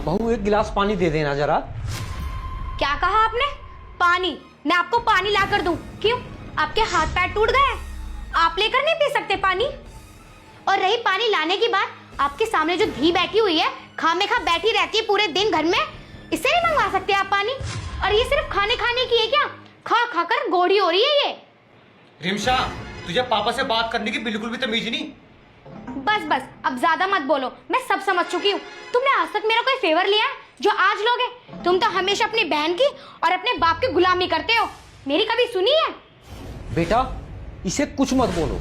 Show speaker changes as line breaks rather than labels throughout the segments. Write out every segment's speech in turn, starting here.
बहू एक गिलास पानी दे देना जरा।
क्या कहा आपने? पानी? मैं आपको पानी ला कर दूं? क्यों, आपके हाथ पैर टूट गए? आप लेकर नहीं पी सकते पानी? और रही पानी लाने की बात, आपके सामने जो धी बैठी हुई है, खामेखा बैठी रहती है पूरे दिन घर में, इससे नहीं मंगवा सकते आप पानी? और ये सिर्फ खाने खाने की है क्या? खा खा कर गोड़ी हो रही है ये।
रिमशा, तुझे पापा से बात करने की बिल्कुल भी तमीज नहीं।
बस बस, अब ज्यादा मत बोलो, मैं सब समझ चुकी हूँ। तुमने आज तक मेरा कोई फेवर लिया है जो आज लोगे? तुम तो हमेशा अपनी बहन की और अपने बाप की गुलामी करते हो। मेरी कभी सुनी है?
बेटा इसे कुछ मत बोलो,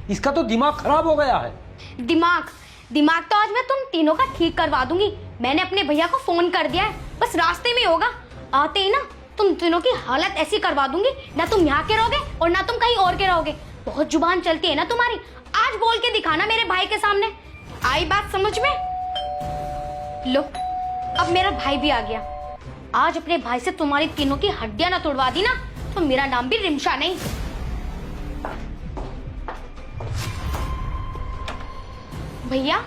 इसका तो दिमाग खराब हो गया है।
दिमाग तो आज मैं तुम तीनों का ठीक करवा दूंगी। मैंने अपने भैया को फोन कर दिया है, बस रास्ते में होगा। आते ही ना तुम तीनों की हालत ऐसी करवा दूंगी, ना तुम यहाँ के रहोगे और ना तुम कहीं और के रहोगे। बहुत जुबान चलती है ना तुम्हारी, आज बोल के दिखाना मेरे भाई के सामने। आई बात समझ में? लो, अब मेरा भाई भी आ गया। आज अपने भाई से तुम्हारी तीनों की हड्डियां ना तोड़वा दी ना, तो मेरा नाम भी रिमशा नहीं। भैया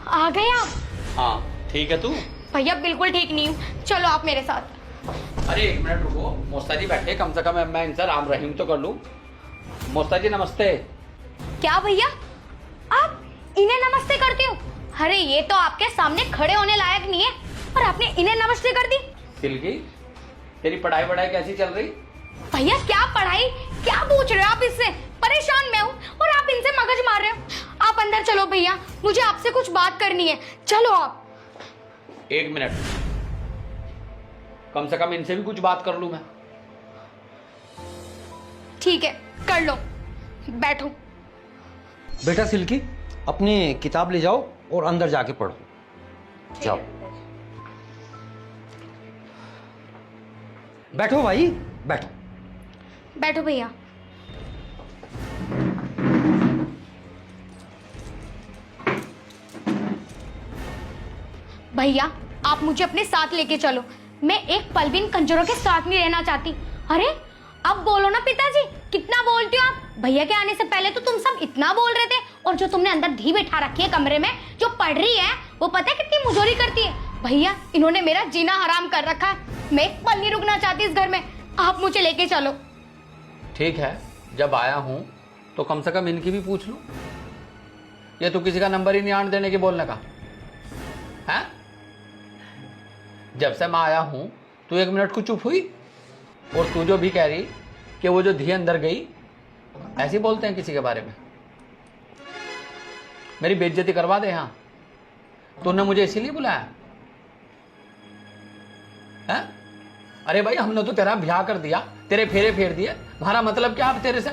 आ गए आप?
हाँ ठीक है तू?
भैया बिल्कुल ठीक नहीं हूँ, चलो आप मेरे साथ।
अरे एक मिनट रुको, मोस्ता जी बैठे, कम से कम मैं इनसे राम रहीम तो कर लूं। मोस्ता जी नमस्ते।
क्या भैया, आप इन्हें नमस्ते करते हो? अरे ये तो आपके सामने खड़े होने लायक नहीं है और आपने इन्हें नमस्ते कर दी।
सिल्की, तेरी पढ़ाई वढ़ाई कैसी चल रही?
भैया क्या पढ़ाई, क्या पूछ रहे हो आप इससे? परेशान मैं हूँ और आप इनसे मगज मार रहे हो। आप अंदर चलो भैया, मुझे आपसे कुछ बात करनी है, चलो आप।
एक मिनट, कम से कम इनसे भी कुछ बात कर लूं मैं।
ठीक है कर लो, बैठो।
बेटा सिल्की, अपनी किताब ले जाओ और अंदर जाके पढ़ो। जाओ बैठो भाई, बैठो।
बैठो भैया। भैया आप मुझे अपने साथ लेके चलो, मैं एक पल भी इन कंजरों के साथ नहीं रहना चाहती। अरे अब बोलो ना पिताजी, कितना बोलते हो आप? भैया के आने से पहले तो तुम सब इतना बोल रहे थे, और जो तुमने अंदर धी बैठा रखी है कमरे में, जो पढ़ रही है, वो पता है कितनी मुजोरी करती है? भैया इन्होंने मेरा जीना हराम कर रखा है, मैं एक पल नहीं रुकना चाहती इस घर में। आप मुझे लेके चलो।
ठीक है, जब आया हूं तो कम से कम इनकी भी पूछ लूं। ये तो किसी का नंबर ही नहीं आने देने की बोलने का है। जब से मैं आया हूं तू एक मिनट को चुप हुई, और तू जो भी कह रही कि वो जो धी अंदर गई, ऐसे बोलते हैं किसी के बारे में? मेरी बेइज्जती करवा दे। यहाँ तूने मुझे इसीलिए बुलाया है? अरे भाई हमने तो तेरा ब्याह कर दिया, तेरे फेरे फेर दिए, हमारा मतलब क्या अब तेरे से?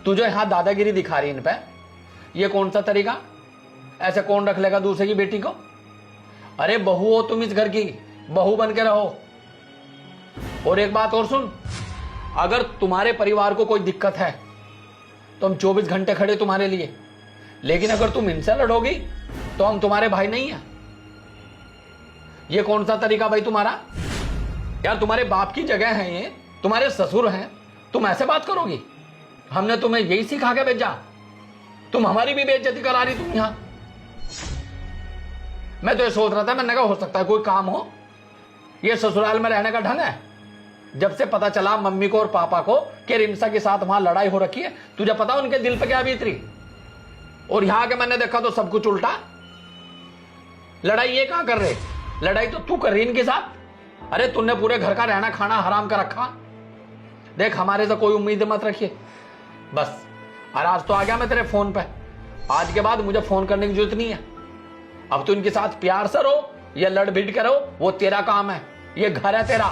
तू जो यहाँ दादागिरी दिखा रही इन पे, ये कौन सा तरीका? ऐसे कौन रख लेगा दूसरे की बेटी को? अरे बहू हो तुम इस घर की, बहू बन के रहो। और एक बात और सुन, अगर तुम्हारे परिवार को कोई दिक्कत है तो हम 24 घंटे खड़े तुम्हारे लिए, लेकिन अगर तुम इनसे लड़ोगी तो हम तुम्हारे भाई नहीं है। ये कौन सा तरीका भाई तुम्हारा? यार तुम्हारे बाप की जगह है ये, तुम्हारे ससुर हैं, तुम ऐसे बात करोगी? हमने तुम्हें यही सिखा के भेजा? तुम हमारी भी बेइज्जती करा रही तुम यहाँ। मैं तो ये सोच रहा था, मैंने कहा हो सकता है कोई काम हो। ये ससुराल में रहने का ढंग है? जब से पता चला मम्मी को और पापा को कि रिमसा के साथ वहां लड़ाई हो रखी है, तुझे पता उनके दिल पे क्या बीत रही? और यहां के मैंने देखा तो सब कुछ उल्टा। लड़ाई ये कहां कर रहे? लड़ाई तो तू कर रही इनके साथ। अरे तूने पूरे घर का रहना खाना हराम कर रखा। देख हमारे से कोई उम्मीद मत रखिए बस। और आज तो आ गया मैं तेरे फोन पे, आज के बाद मुझे फोन करने की जरूरत नहीं है। अब तू इनके साथ प्यार से रहो या लड़ भिड़ के रहो, वो तेरा काम है, ये घर है तेरा।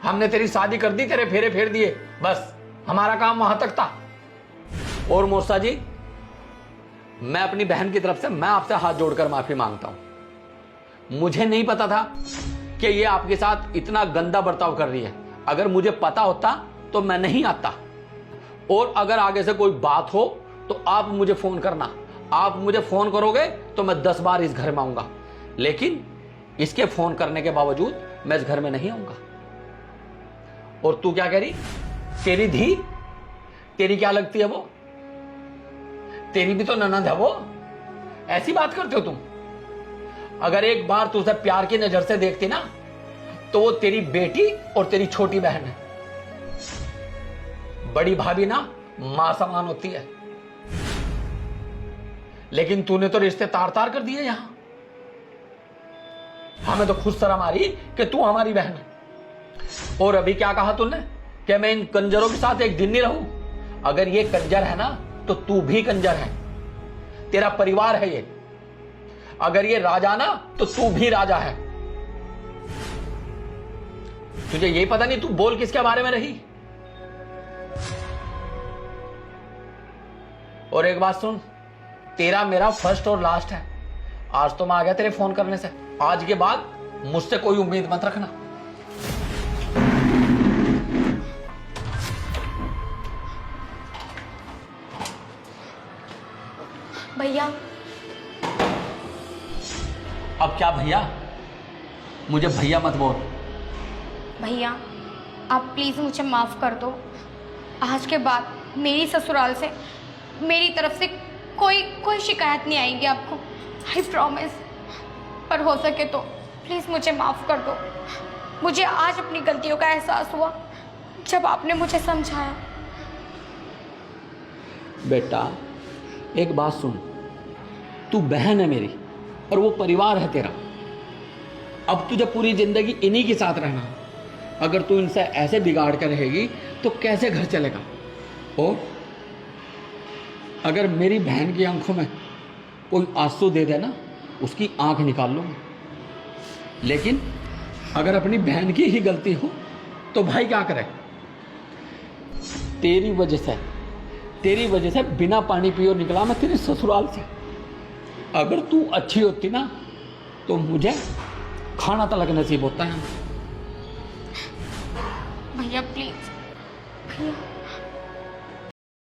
हमने तेरी शादी कर दी, तेरे फेरे फेर दिए, बस हमारा काम वहां तक था। और मोस्ता जी, मैं अपनी बहन की तरफ से मैं आपसे हाथ जोड़कर माफी मांगता हूं। मुझे नहीं पता था कि ये आपके साथ इतना गंदा बर्ताव कर रही है। अगर मुझे पता होता तो मैं नहीं आता। और अगर आगे से कोई बात हो तो आप मुझे फोन करना। आप मुझे फोन करोगे तो मैं 10 बार इस घर में आऊंगा, लेकिन इसके फोन करने के बावजूद मैं इस घर में नहीं आऊंगा। और तू क्या कह रही? तेरी धी, तेरी क्या लगती है वो? तेरी भी तो ननद है वो। ऐसी बात करते हो तुम? अगर एक बार तू उसे प्यार की नजर से देखती ना, तो वो तेरी बेटी और तेरी छोटी बहन है। बड़ी भाभी ना मां समान होती है, लेकिन तूने तो रिश्ते तार तार कर दिए यहां। हमें तो खुद शर्म आ रही कि तू हमारी बहन है। और अभी क्या कहा तूने कि मैं इन कंजरों के साथ एक दिन नहीं रहूं? अगर ये कंजर है ना, तो तू भी कंजर है, तेरा परिवार है ये। अगर ये राजा ना, तो तू भी राजा है। तुझे ये पता नहीं तू बोल किसके बारे में रही? और एक बात सुन, तेरा मेरा फर्स्ट और लास्ट है। आज तो मैं आ गया तेरे फोन करने से। आज के बाद मुझसे कोई उम्मीद मत रखना।
भैया,
अब क्या भैया? मुझे भैया मत बोल।
भैया आप प्लीज़ मुझे माफ़ कर दो। आज के बाद मेरी ससुराल से मेरी तरफ से कोई शिकायत नहीं आएगी आपको, आई प्रॉमिस। पर हो सके तो प्लीज़ मुझे माफ़ कर दो। मुझे आज अपनी गलतियों का एहसास हुआ जब आपने मुझे समझाया।
बेटा एक बात सुन, तू बहन है मेरी और वो परिवार है तेरा। अब तुझे पूरी जिंदगी इन्हीं के साथ रहना है। अगर तू इनसे ऐसे बिगाड़ कर रहेगी तो कैसे घर चलेगा? और अगर मेरी बहन की आंखों में कोई आंसू दे देना, उसकी आंख निकाल लूंगा। लेकिन अगर अपनी बहन की ही गलती हो तो भाई क्या करे? तेरी वजह से बिना पानी पिए निकला मैं तेरे ससुराल से। अगर तू अच्छी होती ना, तो मुझे खाना तलक नसीब होता है।
भैया प्लीज़, भैया